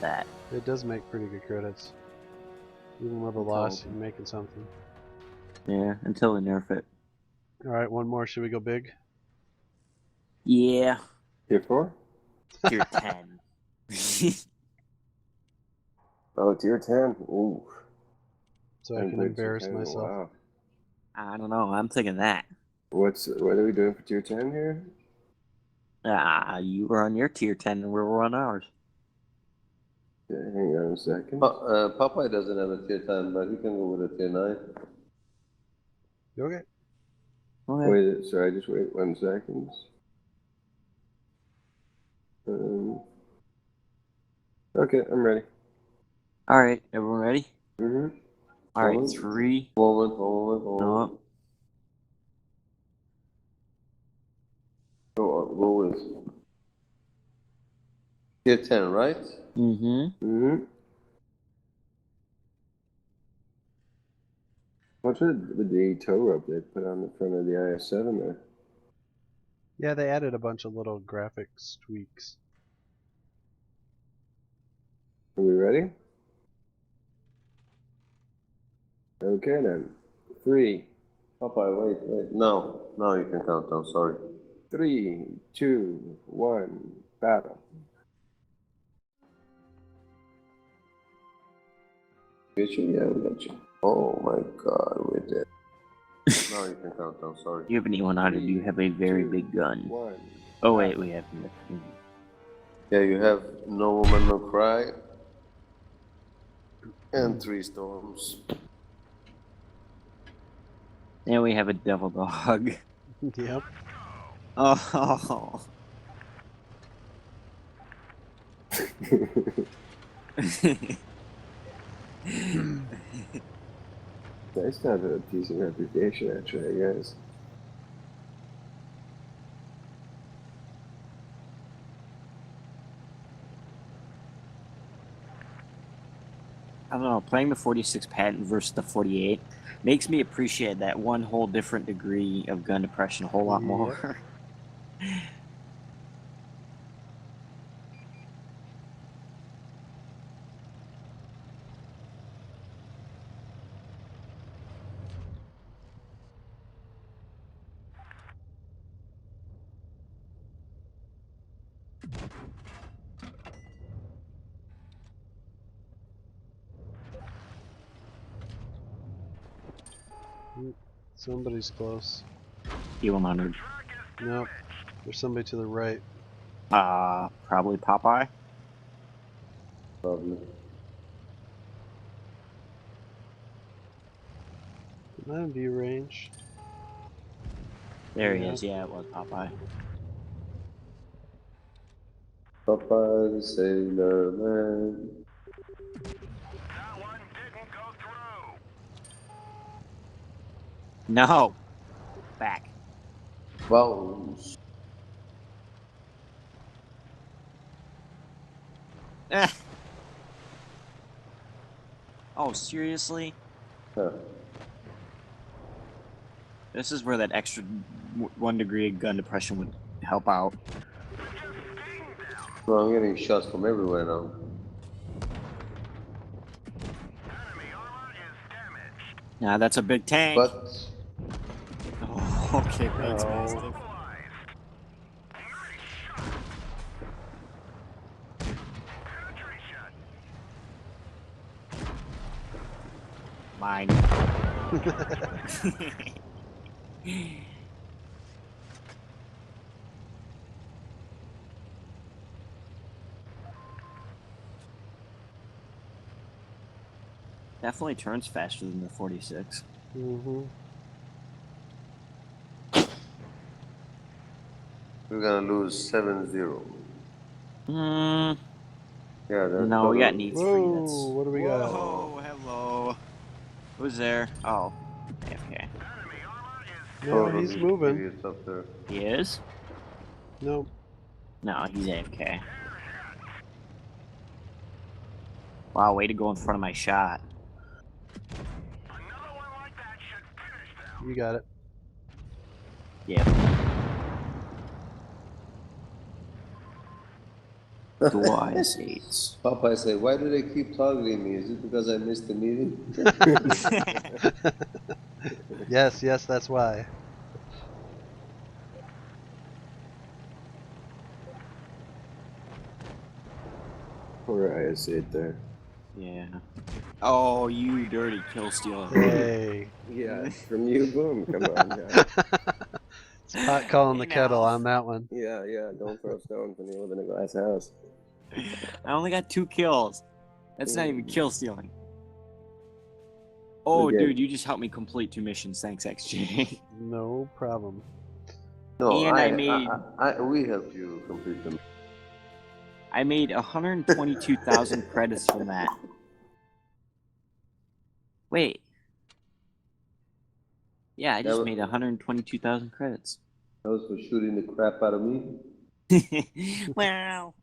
that. It does make pretty good credits. Even with a loss, you're making something. Yeah, until they nerf it. Alright, one more. Should we go big? Yeah. Tier 4? Tier 10. Oh, tier 10. Ooh. So I can embarrass myself. Wow. I don't know. I'm thinking that. What are we doing for tier 10 here? You were on your tier 10 and we were on ours. Yeah, hang on a second. Popeye doesn't have a tier 10, but he can go with a tier 9. Okay. Okay. Wait, sorry, just wait 1 second. Okay, I'm ready. Alright, everyone ready? Mm-hmm. Alright, 3. Moment. No. Go with tier 10, right? Mm-hmm. Mm-hmm. What's with the tow rope they put on the front of the IS-7 there? Yeah, they added a bunch of little graphics tweaks. Are we ready? Okay then. 3. Popeye, wait. No, you can count down, sorry. 3, 2, 1, battle. Get you? Yeah, we got you. Oh my god, we're dead. No, you can count down, sorry. You have anyone on it, you have a very 2, big gun. 1. Oh wait, we have... Yeah, you have No Woman, No Cry. And 3 storms. And we have a devil dog. Yep. Oh. Nice to have a decent reputation, actually, I guess. I don't know, playing the 46 patent versus the 48 makes me appreciate that one whole different degree of gun depression a whole lot more. Somebody's close. E100. Nope. There's somebody to the right. Probably Popeye. Probably. Am I in view range? There he is, yeah, it was Popeye. Popeye the Sailor Man. That one didn't go through. No! Back. Wow. Oh, seriously? Huh. This is where that extra 1 degree of gun depression would help out. Well, I'm getting shots from everywhere now. Enemy armor is damaged. Nah, that's a big tank. But Oh, okay, thanks, Mastiff. Mobilized. Penetration. Mine. Definitely turns faster than the 46. Mm-hmm. we're gonna lose 7-0. Mm, Yeah, that's no, we got needs free. Whoa, That's... what do we got? Whoa, hello. Who's there? Oh, AFK. Enemy armor is No, he's moving. Idiots up there. He is? Nope. No, he's AFK. Wow, way to go in front of my shot. another one like that should finish them. You got it. Yeah. Dual IS-8s. Popeye said, why do they keep targeting me? Is it because I missed the meeting? Yes, that's why. Poor IS-8 there. Yeah. Oh, you dirty kill stealer. Hey. Yeah, from you, boom. Come on, yeah. It's pot calling the Hey, kettle now. on that one. Yeah, don't throw stones when you live in a glass house. I only got 2 kills. That's not even kill stealing. Oh, Okay. dude, you just helped me complete 2 missions. Thanks, XJ. No problem. No, And I made- we helped you complete them. I made 122,000 credits from that. Wait. Yeah, I That just was- made 122,000 credits. That was for shooting the crap out of me. Wow.